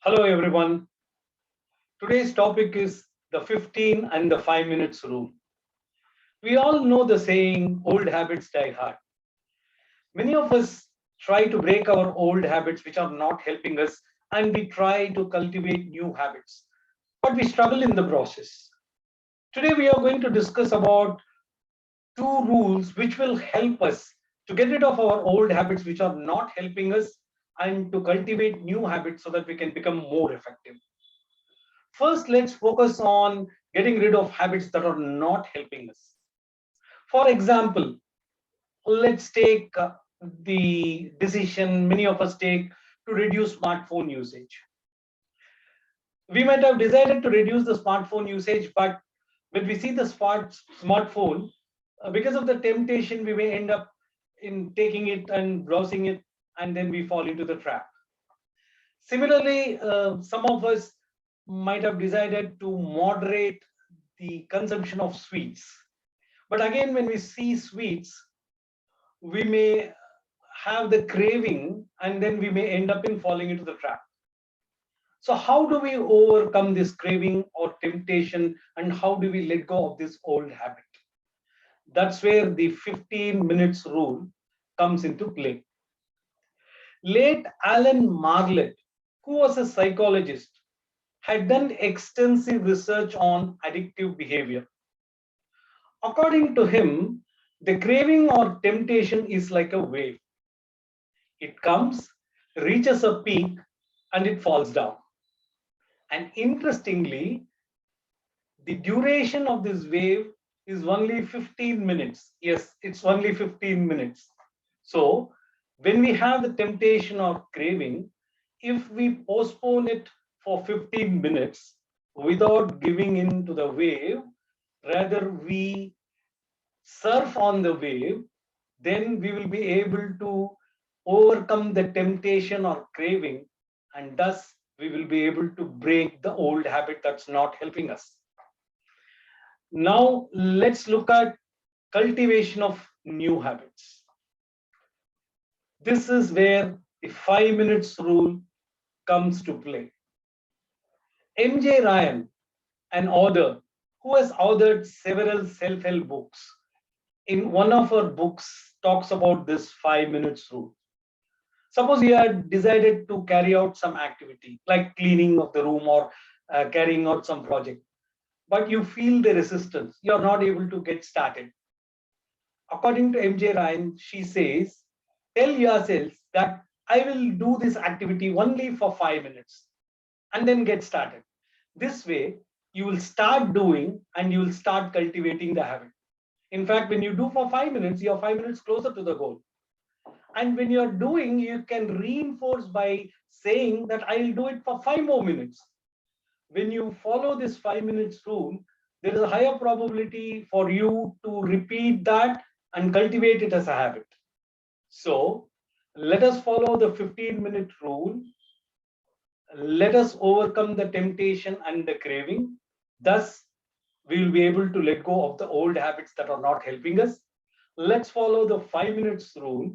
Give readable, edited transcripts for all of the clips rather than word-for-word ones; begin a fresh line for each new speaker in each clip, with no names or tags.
Hello, everyone. Today's topic is the 15 and the 5 minutes rule. We all know the saying, old habits die hard. Many of us try to break our old habits which are not helping us, and we try to cultivate new habits, but we struggle in the process. Today, we are going to discuss about two rules which will help us to get rid of our old habits which are not helping us and to cultivate new habits so that we can become more effective. First, let's focus on getting rid of habits that are not helping us. For example, let's take the decision many of us take to reduce smartphone usage. We might have decided to reduce the smartphone usage, but when we see the smartphone, because of the temptation, we may end up in taking it and browsing it, and then we fall into the trap. Similarly, some of us might have decided to moderate the consumption of sweets. But again, when we see sweets, we may have the craving and then we may end up in falling into the trap. So, how do we overcome this craving or temptation and how do we let go of this old habit? That's where the 15 minutes rule comes into play. Late Alan Marlett, who was a psychologist, had done extensive research on addictive behavior. According to him, the craving or temptation is like a wave. It comes, reaches a peak, and it falls down. And interestingly, the duration of this wave is only 15 minutes. Yes, it's only 15 minutes. So, when we have the temptation or craving, if we postpone it for 15 minutes without giving in to the wave, rather we surf on the wave, then we will be able to overcome the temptation or craving, and thus we will be able to break the old habit that's not helping us. Now, let's look at cultivation of new habits. This is where the 5 minutes rule comes to play. MJ Ryan, an author who has authored several self help books, in one of her books talks about this 5 minutes rule. Suppose you had decided to carry out some activity like cleaning of the room or carrying out some project, but you feel the resistance, you're not able to get started. According to MJ Ryan, she says, tell yourself that I will do this activity only for 5 minutes and then get started. This way, you will start doing and you will start cultivating the habit. In fact, when you do for 5 minutes, you're 5 minutes closer to the goal. And when you're doing, you can reinforce by saying that I'll do it for 5 more minutes. When you follow this 5 minutes rule, there is a higher probability for you to repeat that and cultivate it as a habit. So let us follow the 15-minute rule. Let us overcome the temptation and the craving. Thus, we will be able to let go of the old habits that are not helping us. Let's follow the 5 minutes rule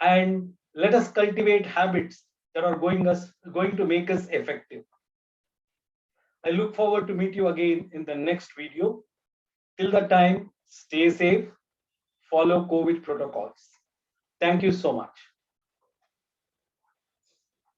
and let us cultivate habits that are going to make us effective. I look forward to meet you again in the next video. Till that time, stay safe, follow COVID protocols. Thank you so much.